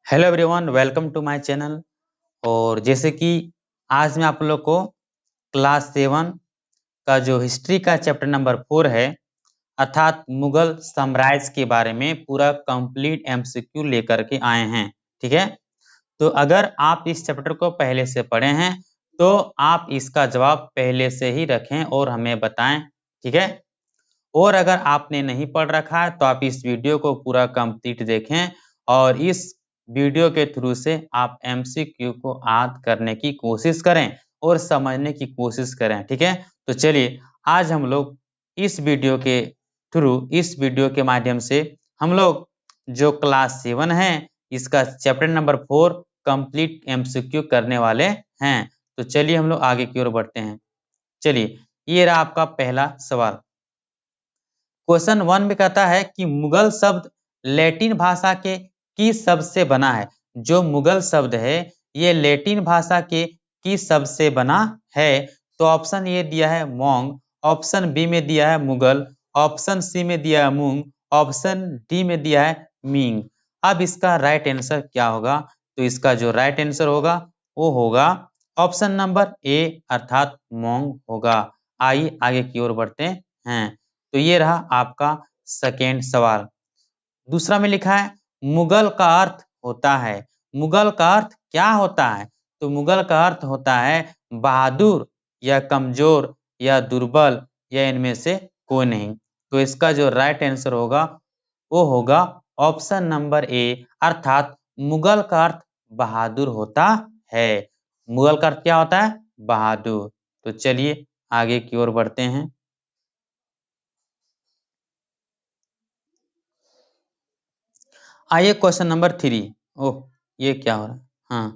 Hello everyone, welcome to my channel. और जैसे कि आज मैं आप लोग को क्लास 7 का जो हिस्ट्री का चैप्टर नंबर 4 है, अर्थात मुगल साम्राज्य के बारे में पूरा कंप्लीट एमसीक्यू लेकर के आए हैं। ठीक है, तो अगर आप इस चैप्टर को पहले से पढ़े हैं तो आप इसका जवाब पहले से ही रखें और हमें बताएं। ठीक है, और अगर आपने नहीं पढ़ रखा है तो आप इस वीडियो को पूरा कंप्लीट देखें और इस वीडियो के थ्रू से आप एमसीक्यू को याद करने की कोशिश करें और समझने की कोशिश करें। ठीक है, तो चलिए आज हम लोग इस वीडियो के थ्रू, इस वीडियो के माध्यम से हम लोग जो क्लास 7 है इसका चैप्टर नंबर 4 कंप्लीट एमसीक्यू करने वाले हैं। तो चलिए हम लोग आगे की ओर बढ़ते हैं। चलिए, ये रहा आपका पहला सवाल। क्वेश्चन 1 में कहता है कि मुगल शब्द लैटिन भाषा के किस शब्द से बना है। जो मुगल शब्द है ये लैटिन भाषा के किस शब्द से बना है। तो ऑप्शन ए दिया है मोंग, ऑप्शन बी में दिया है मुगल, ऑप्शन सी में दिया है मूंग, ऑप्शन डी में दिया है मींग। अब इसका राइट आंसर क्या होगा? तो इसका जो राइट आंसर होगा वो होगा ऑप्शन नंबर ए अर्थात मोंग होगा। आइए आगे की ओर बढ़ते हैं। तो ये रहा आपका सेकेंड सवाल। दूसरा में लिखा है मुगल का अर्थ होता है। मुगल का अर्थ क्या होता है? तो मुगल का अर्थ होता है बहादुर या कमजोर या दुर्बल या इनमें से कोई नहीं। तो इसका जो राइट आंसर होगा वो होगा ऑप्शन नंबर ए अर्थात मुगल का अर्थ बहादुर होता है। मुगल का अर्थ क्या होता है? बहादुर। तो चलिए आगे की ओर बढ़ते हैं। आइए क्वेश्चन नंबर 3। ओह, ये क्या हो रहा है? हाँ,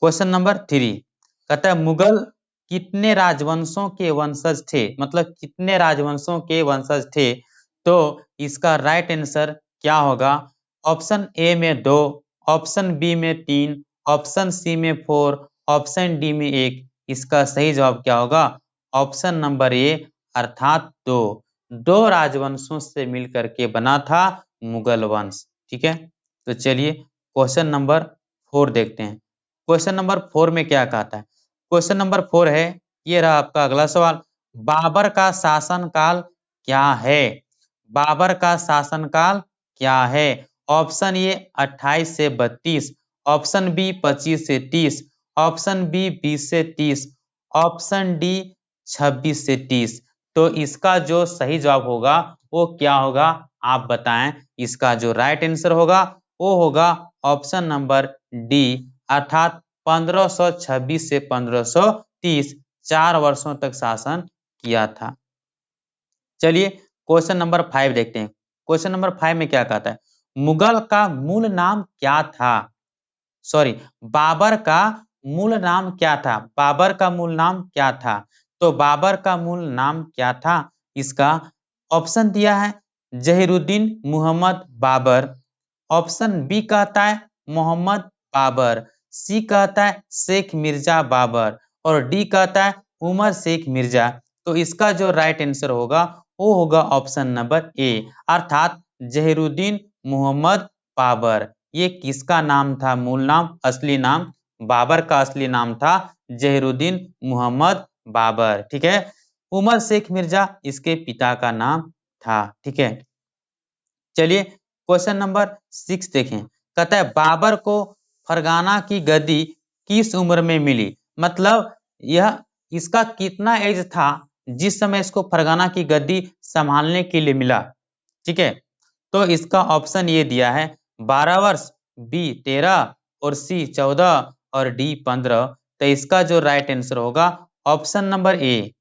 क्वेश्चन नंबर 3 कहता है मुगल कितने राजवंशों के वंशज थे, मतलब कितने राजवंशों के वंशज थे। तो इसका राइट आंसर क्या होगा? ऑप्शन ए में 2, ऑप्शन बी में 3, ऑप्शन सी में 4, ऑप्शन डी में 1। इसका सही जवाब क्या होगा? ऑप्शन नंबर ए अर्थात 2। 2 राजवंशों से मिलकर के बना था मुगल वंश। ठीक है, तो चलिए क्वेश्चन नंबर 4 देखते हैं। क्वेश्चन नंबर 4 में क्या कहता है? क्वेश्चन नंबर 4 है, ये रहा आपका अगला सवाल। बाबर का शासनकाल क्या है? बाबर का शासनकाल क्या है? ऑप्शन ए 28 से 32, ऑप्शन बी 25 से 30, ऑप्शन बी 20 से 30, ऑप्शन डी 26 से 30। तो इसका जो सही जवाब होगा वो क्या होगा आप बताएं। इसका जो राइट आंसर होगा वो होगा ऑप्शन नंबर डी अर्थात 1526 से 1530, 4 वर्षों तक शासन किया था। चलिए क्वेश्चन नंबर 5 देखते हैं। क्वेश्चन नंबर 5 में क्या कहता है? मुगल का मूल नाम क्या था? सॉरी, बाबर का मूल नाम क्या था? बाबर का मूल नाम क्या था? तो बाबर का मूल नाम क्या था? इसका ऑप्शन दिया है जहीरुद्दीन मोहम्मद बाबर, ऑप्शन बी कहता है मोहम्मद बाबर, सी कहता है शेख मिर्जा बाबर और डी कहता है उमर शेख मिर्जा। तो इसका जो राइट आंसर होगा वो होगा ऑप्शन नंबर ए अर्थात जहीरुद्दीन मोहम्मद बाबर। ये किसका नाम था? मूल नाम, असली नाम। बाबर का असली नाम था जहीरुद्दीन मोहम्मद बाबर। ठीक है, उमर शेख मिर्जा इसके पिता का नाम था। ठीक है, चलिए क्वेश्चन नंबर 6 देखें। कहता है बाबर को फरगाना की गद्दी किस उम्र में मिली? मतलब यह इसका कितना एज था जिस समय इसको फरगाना की गद्दी संभालने के लिए मिला। ठीक है, तो इसका ऑप्शन ये दिया है 12 वर्ष, बी 13 और सी 14 और डी 15। तो इसका जो राइट आंसर होगा ऑप्शन नंबर ए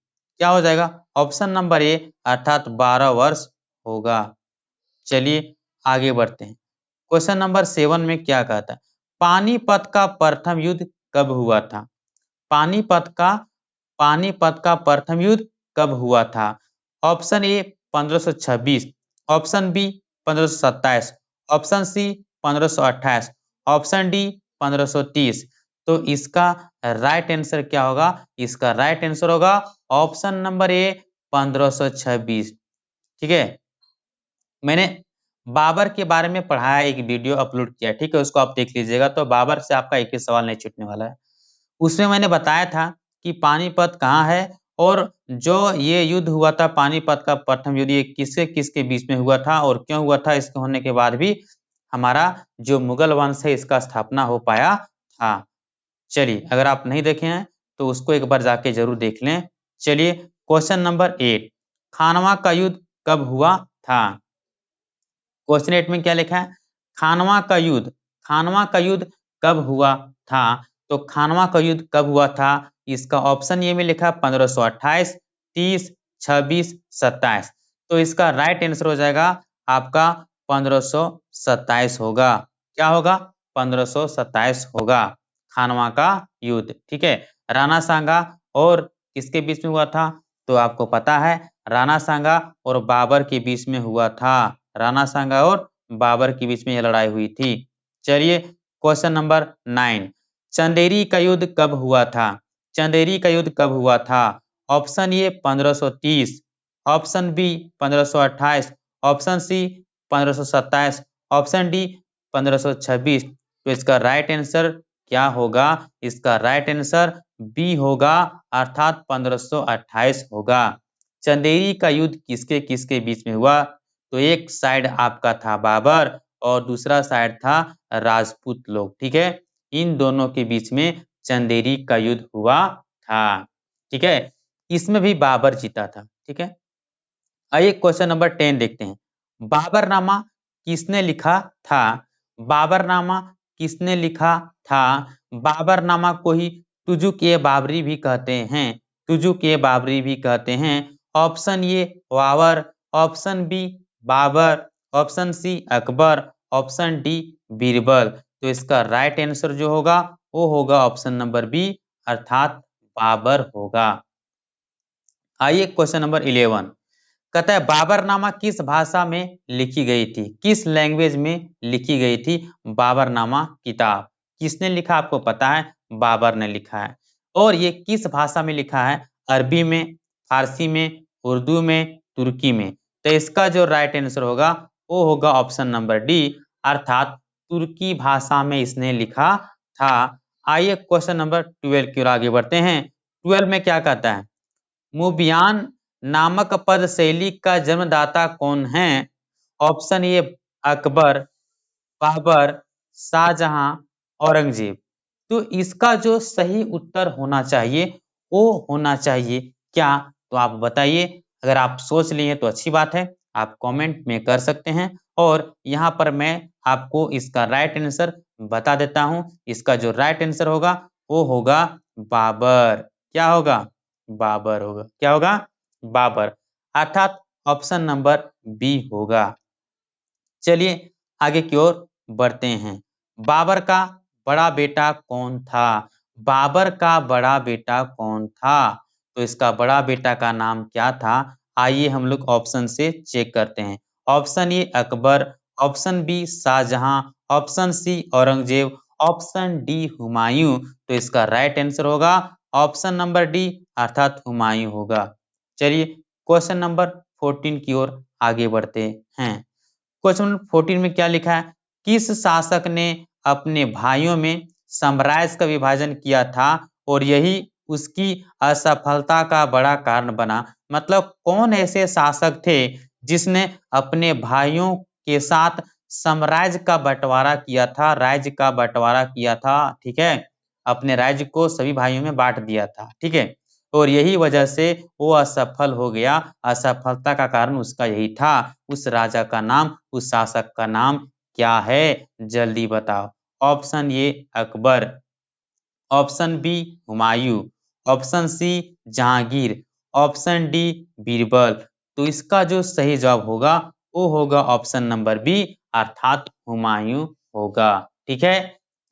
क्या हो जाएगा? ऑप्शन नंबर ए अर्थात 12 वर्ष होगा। चलिए आगे बढ़ते हैं। क्वेश्चन नंबर 7 में क्या कहता है? पानीपत का प्रथम युद्ध कब हुआ था? पानीपत का पानीपत का प्रथम युद्ध कब हुआ था? Option A 1526, option B 1527, option C 1528, option D 1530। तो इसका राइट आंसर क्या होगा? इसका राइट आंसर होगा ऑप्शन नंबर ए 1526। ठीक है, मैंने बाबर के बारे में पढ़ाया, एक वीडियो अपलोड किया, ठीक है, उसको आप देख लीजिएगा। तो बाबर से आपका एक ही सवाल नहीं छूटने वाला है। उसमें मैंने बताया था कि पानीपत कहाँ है, और जो ये युद्ध हुआ था पानीपत का प्रथम युद्ध, ये किसके किसके बीच में हुआ था और क्यों हुआ था, इसके होने के बाद भी हमारा जो मुगल वंश है इसका स्थापना हो पाया था। चलिए, अगर आप नहीं देखे हैं तो उसको एक बार जाके जरूर देख लें। चलिए, क्वेश्चन नंबर 8, खानवा का युद्ध कब हुआ था? क्वेश्चन 8 में क्या लिखा है? खानवा का युद्ध, खानवा का युद्ध कब हुआ था? तो खानवा का युद्ध कब हुआ था? इसका ऑप्शन ये में लिखा 1528, 30, 26, 27। तो इसका राइट आंसर हो जाएगा आपका 1527 होगा। क्या होगा? 1527 होगा खानवा का युद्ध, ठीक है। राणा सांगा और किसके बीच में हुआ था? तो आपको पता है, राणा सांगा और बाबर के बीच में हुआ था। राणा सांगा और बाबर के बीच में यह लड़ाई हुई थी। चलिए, क्वेश्चन नंबर 9, चंदेरी का युद्ध कब हुआ था? चंदेरी का युद्ध कब हुआ था? Option A 1530, option B 1528, option C 1527, option D 1526। तो इसका राइट आंसर क्या होगा? इसका राइट आंसर बी होगा, अर्थात 1528 होगा। चंदेरी का युद्ध किसके किसके बीच में हुआ? तो एक साइड आपका था बाबर और दूसरा साइड था राजपूत लोग, ठीक है। इन दोनों के बीच में चंदेरी का युद्ध हुआ था, ठीक है। इसमें भी बाबर जीता था, ठीक है। आइए क्वेश्चन नंबर 10 देखते हैं। बाबरनामा किसने लिखा था? बाबरनामा किसने लिखा था? बाबरनामा को ही तुजुक-ए-बाबरी भी कहते हैं, तुजुक-ए-बाबरी भी कहते हैं। Option A Babur, option B Babur, option C Akbar, option D Birbal. तो इसका राइट आंसर जो होगा वो होगा ऑप्शन नंबर बी, अर्थात बाबर होगा। आइए क्वेश्चन नंबर 11, कहता है बाबरनामा किस भाषा में लिखी गई थी? किस लैंग्वेज में लिखी गई थी बाबरनामा किताब? किसने लिखा आपको पता है? बाबर ने लिखा है। और ये किस भाषा में लिखा है? अरबी में, फारसी में, उर्दू में, तुर्की में। तो इसका जो राइट आंसर होगा वो होगा ऑप्शन नंबर डी, अर्थात तुर्की भाषा में इसने लिखा था। आइए क्वेश्चन नंबर 12 की ओर आगे बढ़ते हैं। 12 में क्या कहता है? मुबियान नामक पद शैली का जन्मदाता कौन है? Option A Akbar, Babur, Shahjahan, Aurangzeb. तो इसका जो सही उत्तर होना चाहिए वो होना चाहिए क्या? तो आप बताइए। अगर आप सोच लिए तो अच्छी बात है, आप कमेंट में कर सकते हैं। और यहाँ पर मैं आपको इसका राइट आंसर बता देता हूँ। इसका जो राइट आंसर होगा वो होगा बाबर। क्या होगा? बाबर होगा। क्या होगा? बाबर, अर्थात ऑप्शन नंबर बी होगा। चलिए आगे की ओर बढ़ते हैं। बाबर का बड़ा बेटा कौन था? बाबर का बड़ा बेटा कौन था? तो इसका बड़ा बेटा का नाम क्या था? आइए हम लोग ऑप्शन से चेक करते हैं। Option A Akbar, option B Shahjahan, option C Aurangzeb, option D Humayun. तो इसका राइट आंसर होगा ऑप्शन नंबर डी, अर्थात हुमायूं होगा। चलिए क्वेश्चन नंबर 14 की ओर आगे बढ़ते हैं। क्वेश्चन 14 में क्या लिखा है? किस शासक ने अपने भाइयों में साम्राज्य का विभाजन किया था और यही उसकी असफलता का बड़ा कारण बना? मतलब कौन ऐसे शासक थे जिसने अपने भाइयों के साथ साम्राज्य का बंटवारा किया था, राज्य का बंटवारा किया था, ठीक है। अपने राज्य को सभी भाइयों में बांट दिया था, ठीक है। और यही वजह से वो असफल हो गया। असफलता का कारण उसका यही था। उस राजा का नाम, उस शासक का नाम क्या है? जल्दी बताओ। Option A Akbar, option B Humayun, option C Jahangir, option D Birbal. तो इसका जो सही जवाब होगा वो होगा ऑप्शन नंबर बी, अर्थात हुमायूं होगा, ठीक है।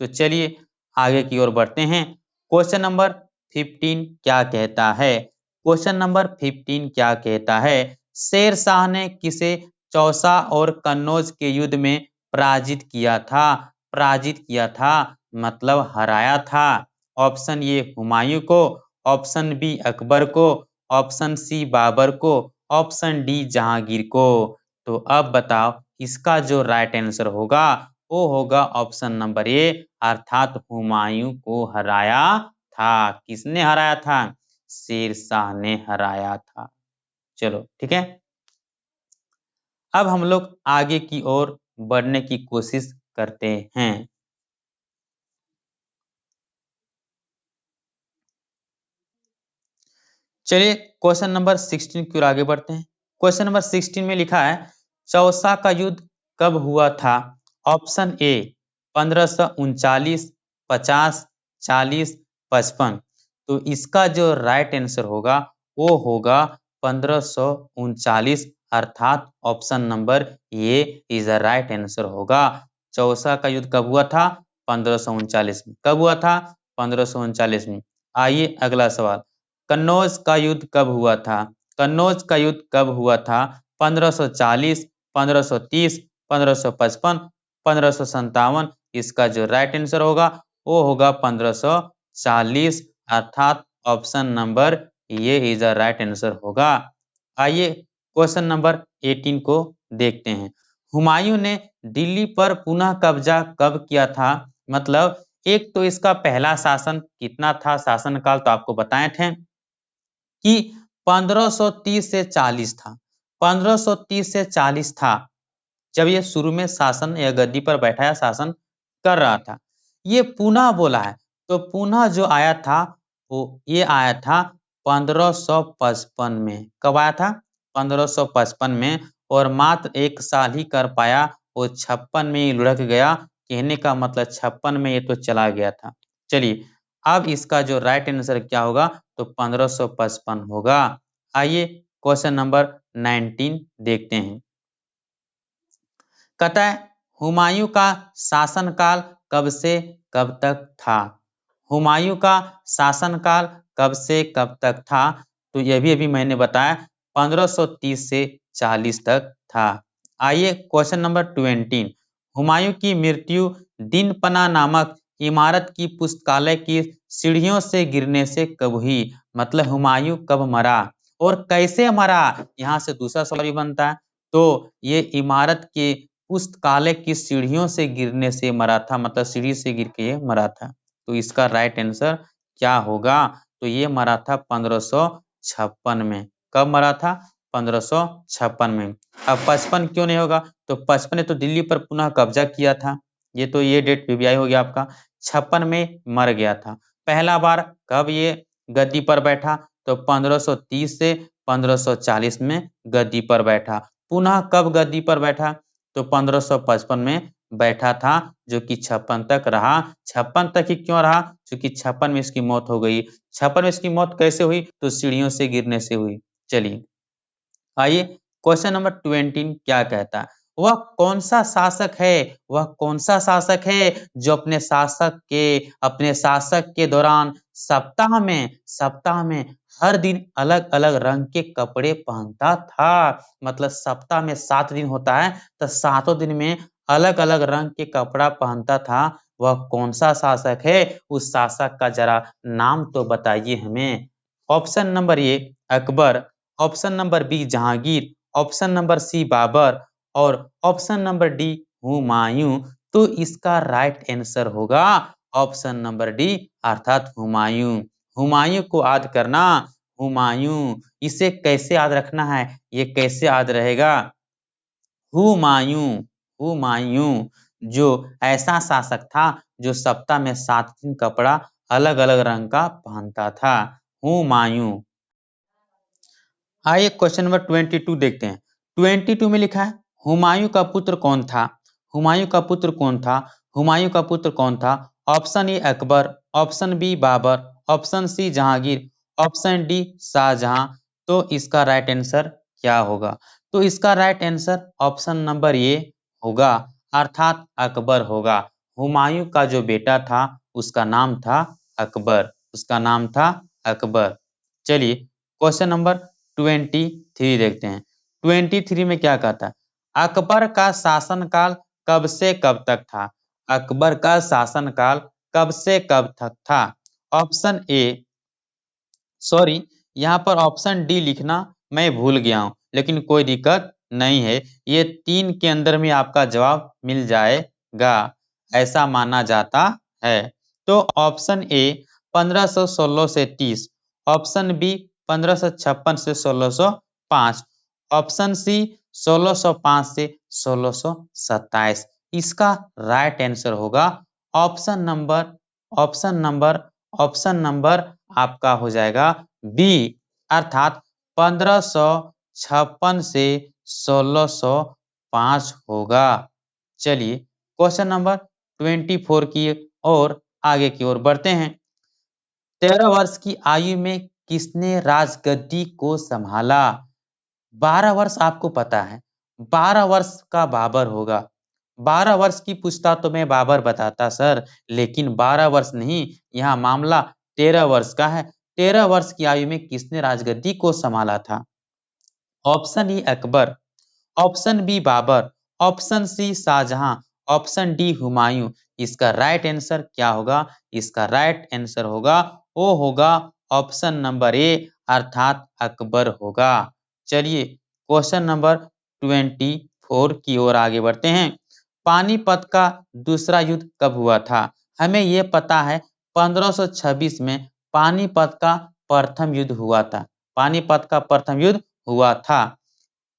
तो चलिए आगे की ओर बढ़ते हैं। क्वेश्चन नंबर 15 क्या कहता है? क्वेश्चन नंबर 15 क्या कहता है? शेर शाह ने किसे चौसा और कन्नौज के युद्ध में पराजित किया था? पराजित किया था मतलब हराया था। ऑप्शन ए हुमायूं को, ऑप्शन बी अकबर को, ऑप्शन सी बाबर को, ऑप्शन डी जहांगीर को। तो अब बताओ इसका जो राइट आंसर होगा वो होगा ऑप्शन नंबर ए, अर्थात हुमायूं को हराया था। किसने हराया था? शेरशाह ने हराया था। चलो ठीक है, अब हम लोग आगे की ओर बढ़ने की कोशिश करते हैं। चलिए क्वेश्चन नंबर 16 की ओर आगे बढ़ते हैं। क्वेश्चन नंबर 16 में लिखा है, चौसा का युद्ध कब हुआ था? ऑप्शन ए 1539, 50, 40, 55। तो इसका जो राइट आंसर होगा वो होगा 1539, अर्थात option number A is the right answer होगा। चौसा का युद्ध कब हुआ था? 1539 में। कब हुआ था? 1539 में। आइए अगला सवाल, कन्नौज का युद्ध कब हुआ था? कन्नौज का युद्ध कब हुआ था? 1540, 1530, 1555, 1557। इसका जो राइट आंसर होगा वो होगा 1540, अर्थात ऑप्शन नंबर ये इज द राइट आंसर होगा। आइए क्वेश्चन नंबर 18 को देखते हैं। हुमायूं ने दिल्ली पर पुनः कब्जा कब किया था? मतलब एक तो इसका पहला शासन कितना था, शासनकाल तो आपको बताए थे कि 1530 से 40 था। 1530 से 40 था जब ये शुरू में शासन या गद्दी पर बैठा या शासन कर रहा था। ये पुनः बोला है, तो पुनः जो आया था वो ये आया था 1555 में। कब आया था? 1555 में। और मात्र एक साल ही कर पाया, वो 56 में ही लुढ़क गया। कहने का मतलब 56 में ये तो चला गया था। चलिए अब इसका जो राइट आंसर क्या होगा? तो 1555 होगा। आइए क्वेश्चन नंबर 19 देखते हैं। कहता है, हुमायूं का शासनकाल कब से कब तक था? हुमायूं का शासनकाल कब से कब तक था? तो ये भी अभी मैंने बताया 1530 से 40 तक था। आइए क्वेश्चन नंबर 20, हुमायूं की मृत्यु दीनपना नामक इमारत की पुस्तकालय की सीढ़ियों से गिरने से कब हुई? मतलब हुमायूं कब मरा और कैसे मरा, यहाँ से दूसरा सवाल भी बनता है। तो ये इमारत के पुस्तकालय की सीढ़ियों से गिरने से मरा था, मतलब सीढ़ी से गिर के ये मरा था। तो इसका राइट आंसर क्या होगा? तो ये मरा था 1556 में। कब मरा था? 1556 में। अब 55 क्यों नहीं होगा? तो 55 ने तो दिल्ली पर पुनः कब्जा किया था, ये तो ये डेट वीवीआई हो गया आपका। 56 में मर गया था। पहला बार कब ये गद्दी पर बैठा? तो 1530 से 1540 में गद्दी पर बैठा। पुनः कब गद्दी पर बैठा? तो 1555 में बैठा था, जो कि 56 तक रहा। 56 तक ही क्यों रहा? क्योंकि 56 में इसकी मौत हो गई। 56 में इसकी मौत कैसे हुई? तो सीढ़ियों से गिरने से हुई। चलिए आइए क्वेश्चन नंबर 20 क्या कहता है, वह कौन सा शासक है, वह कौन सा शासक है जो अपने शासक के दौरान सप्ताह में हर दिन अलग अलग रंग के कपड़े पहनता था? मतलब सप्ताह में 7 दिन होता है, तो 7 दिन में अलग अलग रंग के कपड़ा पहनता था। वह कौन सा शासक है? उस शासक का जरा नाम तो बताइए हमें। Option number A Akbar, option number B Jahangir, option number C Babur और ऑप्शन नंबर डी हुमायूं। तो इसका राइट आंसर होगा ऑप्शन नंबर डी, अर्थात हुमायूं। हुमायूं को याद करना, हुमायूं। इसे कैसे याद रखना है, ये कैसे याद रहेगा? हुमायूं, हुमायूं जो ऐसा शासक था जो सप्ताह में 7 दिन कपड़ा अलग अलग रंग का पहनता था। हुमायूं। आइए क्वेश्चन नंबर 22 देखते हैं। 22 में लिखा है, हुमायूं का पुत्र कौन था? हुमायूं का पुत्र कौन था? हुमायूं का पुत्र कौन था? Option A Akbar, option B Babur, option C Jahangir, option D Shahjahan. तो इसका राइट आंसर क्या होगा? तो इसका right answer option number A होगा, अर्थात अकबर होगा। हुमायूं का जो बेटा था उसका नाम था अकबर, उसका नाम था अकबर। चलिए क्वेश्चन नंबर 23 देखते हैं। 23 में क्या कहता है, अकबर का शासनकाल कब से कब तक था? अकबर का शासनकाल कब से कब तक था? ऑप्शन ए, सॉरी यहाँ पर ऑप्शन डी लिखना मैं भूल गया हूं, लेकिन कोई दिक्कत नहीं है। ये 3 के अंदर में आपका जवाब मिल जाएगा, ऐसा माना जाता है। तो ऑप्शन ए 1516 से 30, ऑप्शन बी 1556 से 1605, ऑप्शन सी 1605 से 1627। इसका राइट आंसर होगा option number option number option number आपका हो जाएगा बी, अर्थात 1556 से 1605 होगा। चलिए क्वेश्चन नंबर 24 की और आगे की ओर बढ़ते हैं। 13 वर्ष की आयु में किसने राजगद्दी को संभाला? 12 वर्ष आपको पता है, 12 वर्ष का बाबर होगा। 12 वर्ष की पूछता तो मैं बाबर बताता सर, लेकिन 12 वर्ष नहीं, यहाँ मामला 13 वर्ष का है। 13 वर्ष की आयु में किसने राजगद्दी को संभाला था? Option E Akbar, option B Babur, option C Shahjahan, option D Humayun. इसका राइट आंसर क्या होगा? इसका राइट आंसर होगा वो होगा ऑप्शन नंबर ए, अर्थात अकबर होगा। चलिए क्वेश्चन नंबर 24 की ओर आगे बढ़ते हैं। पानीपत का दूसरा युद्ध कब हुआ था? हमें यह पता है 1526 में पानीपत का प्रथम युद्ध हुआ था। पानीपत का प्रथम युद्ध हुआ था,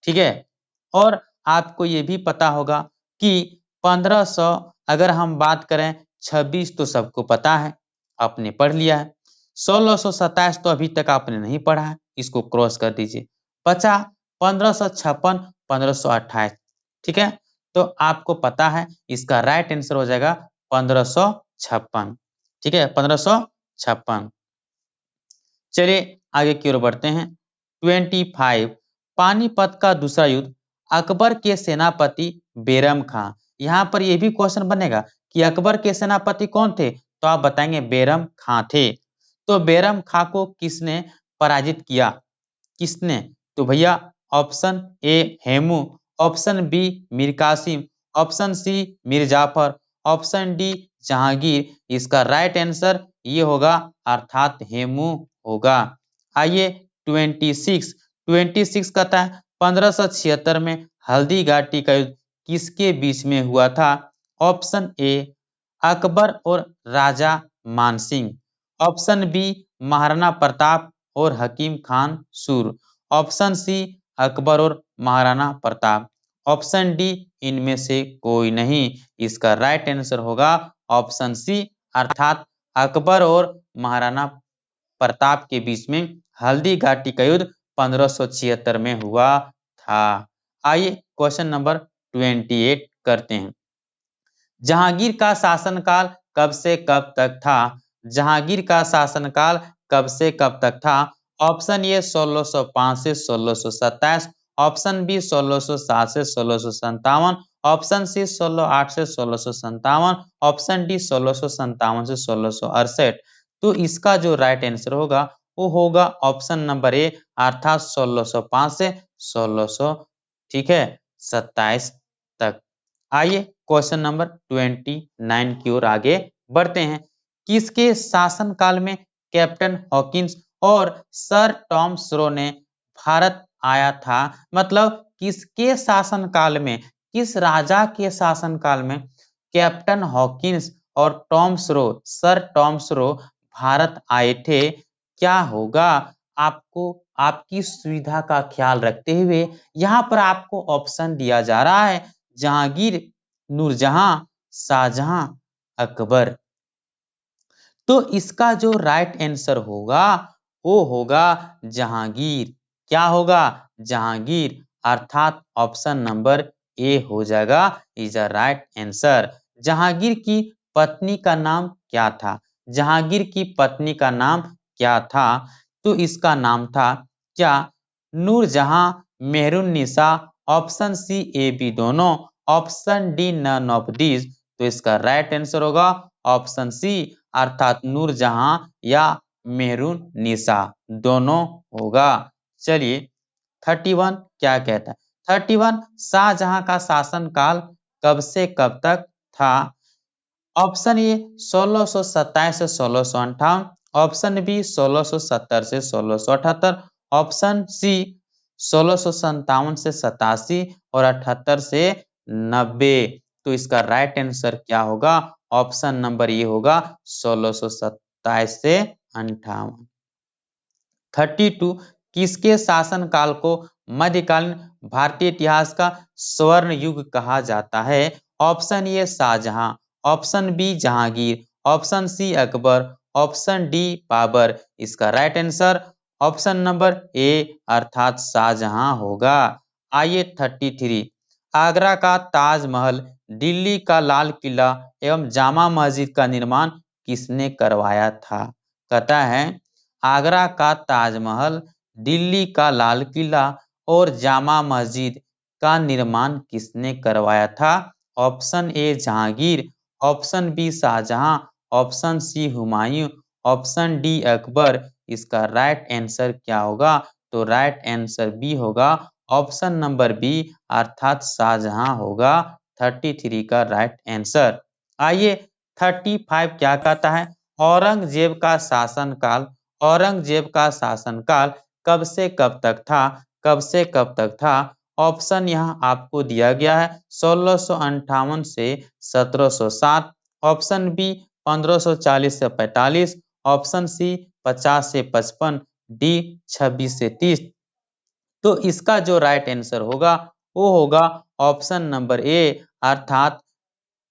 ठीक है। और आपको ये भी पता होगा कि 1500, अगर हम बात करें 26 तो सबको पता है, आपने पढ़ लिया है। 1627 तो अभी तक आपने नहीं पढ़ा है, इसको क्रॉस कर दीजिए। बचा 1556, 1528, ठीक है। तो आपको पता है इसका राइट आंसर हो जाएगा 1556, ठीक है, 1556। चलिए आगे की ओर बढ़ते हैं। 25, पानीपत का दूसरा युद्ध, अकबर के सेनापति बैरम खां। यहाँ पर यह भी क्वेश्चन बनेगा कि अकबर के सेनापति कौन थे, तो आप बताएंगे बैरम खां थे। तो बैरम खां को किसने पराजित किया? किसने? तो भैया option A Hemu, option B Mir Qasim, option C Mir Jafar, option D Jahangir. इसका राइट आंसर ये होगा, अर्थात हेमू होगा। आइए 26 कहता है 1576 में हल्दी घाटी का युद्ध किसके बीच में हुआ था? ऑप्शन ए अकबर और राजा मानसिंह, ऑप्शन बी महाराणा प्रताप और हकीम खान सूर, ऑप्शन सी अकबर और महाराणा प्रताप, ऑप्शन डी इनमें से कोई नहीं। इसका राइट आंसर होगा ऑप्शन सी, अर्थात अकबर और महाराणा प्रताप के बीच में हल्दी घाटी का युद्ध 1576 में हुआ था। आइए क्वेश्चन नंबर 28 करते हैं। जहांगीर का शासनकाल कब से कब तक था? जहांगीर का शासनकाल कब से कब तक था? ऑप्शन ए 1605 से 1627, ऑप्शन बी 1607 से 1657, ऑप्शन सी 1608 से 1657, ऑप्शन डी 1657 से 1668। तो इसका जो राइट आंसर होगा वो होगा ऑप्शन नंबर ए, अर्थात 1605 से 1600, ठीक है, 27 तक। आइए क्वेश्चन नंबर 29 की ओर आगे बढ़ते हैं। किसके शासनकाल में कैप्टन हॉकिंस और सर टॉम स्रो ने भारत आया था? मतलब किसके शासनकाल में, किस राजा के शासनकाल में कैप्टन हॉकिंस और टॉम स्रो, सर टॉम स्रो भारत आए थे? क्या होगा? आपको आपकी सुविधा का ख्याल रखते हुए यहाँ पर आपको ऑप्शन दिया जा रहा है, जहांगीर, नूरजहां, शाहजहां, अकबर। तो इसका जो राइट आंसर होगा वो होगा जहांगीर। क्या होगा? जहांगीर, अर्थात ऑप्शन नंबर ए हो जाएगा is a right answer. Jahangir की पत्नी का नाम क्या था? जहांगीर की पत्नी का नाम क्या था? तो इसका नाम था क्या? Noorjahan, Mehrunnisa, option C A B दोनों, option D none of this. तो इसका राइट आंसर होगा ऑप्शन सी, अर्थात नूरजहां या मेहरुन्निसा दोनों होगा। चलिए 31 क्या कहता है? 31 शाहजहां का शासनकाल कब से कब तक था? ऑप्शन ए 1627 से 1658, ऑप्शन बी 1670 से 1678, ऑप्शन सी 1657 से 87 और 78 से 90। तो इसका राइट आंसर क्या होगा? ऑप्शन नंबर ये होगा 1627 से 58। 32 किसके शासनकाल को मध्यकालीन भारतीय इतिहास का स्वर्ण युग कहा जाता है? Option A Shahjahan, option B Jahangir, option C Akbar, option D Babur. इसका right answer option number A अर्थात शाहजहां होगा। आइए 33 आगरा का ताजमहल, दिल्ली का लाल किला एवं जामा मस्जिद का निर्माण किसने करवाया था? कहता है आगरा का ताजमहल, दिल्ली का लाल किला और जामा मस्जिद का निर्माण किसने करवाया था? Option A Jahangir, option B Shahjahan, option C Humayun, option D Akbar. इसका राइट आंसर क्या होगा? तो राइट आंसर बी होगा, ऑप्शन नंबर बी अर्थात शाहजहां होगा 33 का राइट आंसर। आइए 35 क्या कहता है? औरंगजेब का शासनकाल, औरंगजेब का शासनकाल कब से कब तक था? कब से कब तक था? ऑप्शन यहाँ आपको दिया गया है 1658 से 1707, ऑप्शन बी 1540 से 45, ऑप्शन सी 50 से 55, डी 26 से 30। तो इसका जो राइट आंसर होगा वो होगा ऑप्शन नंबर ए अर्थात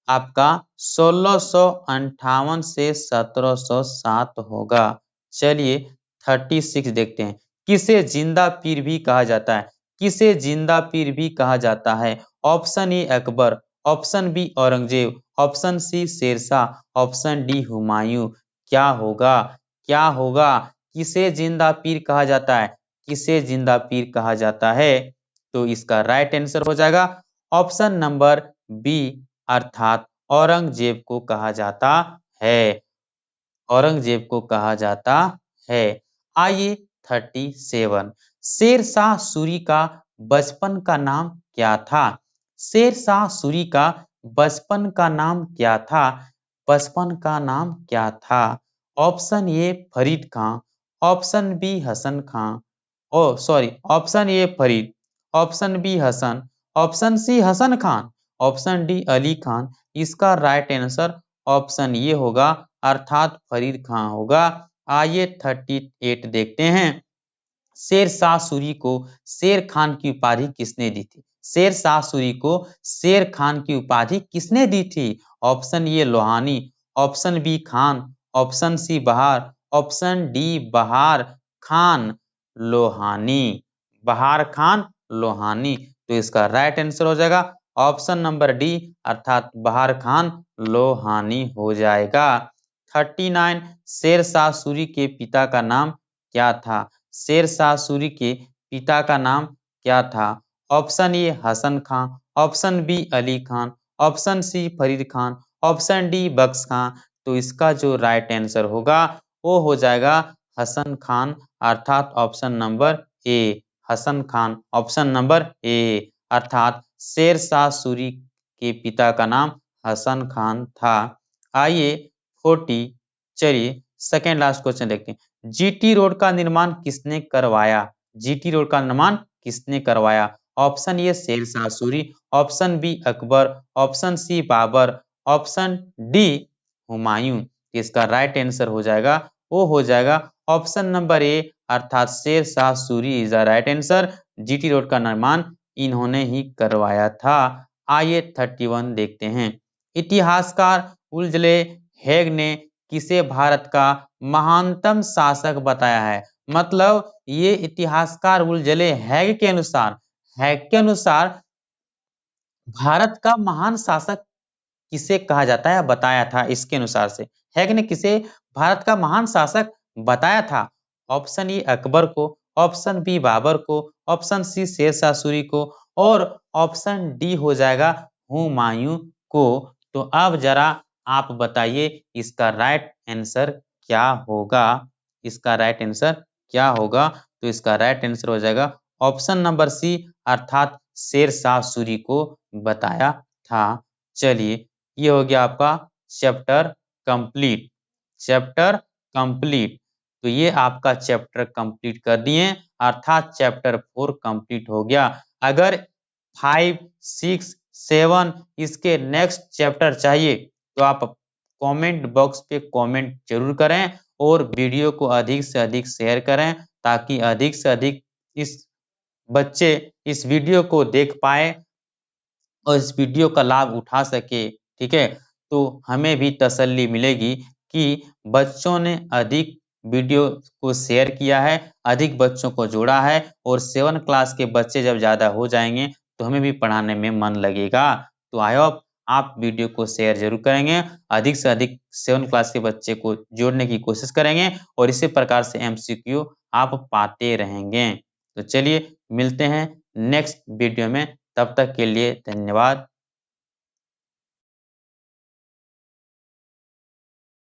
आपका 1658 से 1707 होगा। चलिए 36 देखते हैं। किसे जिंदा पीर भी कहा जाता है? किसे जिंदा पीर भी कहा जाता है? Option A Akbar, option B Aurangzeb, option C Sher Shah, option D Humayun. क्या होगा? क्या होगा? किसे जिंदा पीर कहा जाता है? किसे जिंदा पीर कहा जाता है? तो इसका राइट आंसर हो जाएगा ऑप्शन नंबर बी अर्थात औरंगजेब को कहा जाता है। औरंगजेब को कहा जाता है। आइए 37 शेरशाह सूरी का बचपन का नाम क्या था? शेरशाह सूरी का बचपन का नाम क्या था? बचपन का नाम क्या था? Option A Farid Khan, option B Hasan Khan, oh sorry option A Farid, option B Hasan, option C Hasan Khan, option D Ali Khan. इसका राइट आंसर ऑप्शन ये होगा अर्थात फरीद खां होगा। आइए 38 देखते हैं। शेरशाह सूरी को शेर खान की उपाधि किसने दी थी? शेरशाह सूरी को शेर खान की उपाधि किसने दी थी? Option A Lohani, option B Khan, option C Bahar, option D बहार खान लोहानी। बहार खान लोहानी। तो इसका राइट आंसर हो जाएगा ऑप्शन नंबर डी अर्थात बहार खान लोहानी हो जाएगा। 39 शेरशाह सूरी के पिता का नाम क्या था? शेरशाह सूरी के पिता का नाम क्या था? Option A Hasan Khan, option B Ali Khan, option C Farid Khan, option D Bakhsh Khan. तो इसका जो राइट आंसर होगा वो हो जाएगा हसन खान अर्थात option number A Hasan Khan. Option number A अर्थात शेरशाह सूरी के पिता का नाम हसन खान था। आइए 40 चलिए सेकेंड लास्ट क्वेश्चन देखते हैं। जीटी रोड का निर्माण किसने करवाया? जीटी रोड का निर्माण किसने करवाया? Option A Sher Shah Suri, option B Akbar, option C Babur, option D Humayun. इसका राइट आंसर हो जाएगा वो हो जाएगा ऑप्शन नंबर ए अर्थात Sher Shah Suri is the right answer. GT road का निर्माण इन्होंने ही करवाया था। आइए 31 देखते हैं। इतिहासकार उल्जले हेग ने किसे भारत का महानतम शासक बताया है? मतलब ये इतिहासकार उल्जले हेग के अनुसार भारत का महान शासक किसे कहा जाता है बताया था। इसके अनुसार से हेग ने किसे भारत का महान शासक बताया था? ऑप्शन ए अकबर को, ऑप्शन बी बाबर को, ऑप्शन सी शेरशाह सूरी को और ऑप्शन डी हो जाएगा हुमायूं को। तो अब जरा आप बताइए इसका राइट आंसर क्या होगा? इसका राइट आंसर क्या होगा? तो इसका राइट आंसर हो जाएगा ऑप्शन नंबर सी अर्थात शेरशाह सूरी को बताया था। चलिए ये हो गया आपका चैप्टर कंप्लीट। Chapter complete. तो ये आपका चैप्टर कंप्लीट कर दिए, अर्थात चैप्टर 4 कंप्लीट हो गया। अगर 5, 6, 7 इसके नेक्स्ट चैप्टर चाहिए तो आप कमेंट बॉक्स पे कमेंट जरूर करें और वीडियो को अधिक से अधिक शेयर करें ताकि अधिक से अधिक इस बच्चे इस वीडियो को देख पाए और इस वीडियो का लाभ उठा सके, ठीक है। तो हमें भी तसल्ली मिलेगी कि बच्चों ने अधिक वीडियो को शेयर किया है, अधिक बच्चों को जोड़ा है और 7 क्लास के बच्चे जब ज़्यादा हो जाएंगे तो हमें भी पढ़ाने में मन लगेगा। तो आई होप आप वीडियो को शेयर जरूर करेंगे, अधिक से अधिक 7 क्लास के बच्चे को जोड़ने की कोशिश करेंगे और इसी प्रकार से एमसीक्यू आप पाते रहेंगे। तो चलिए मिलते हैं नेक्स्ट वीडियो में, तब तक के लिए धन्यवाद।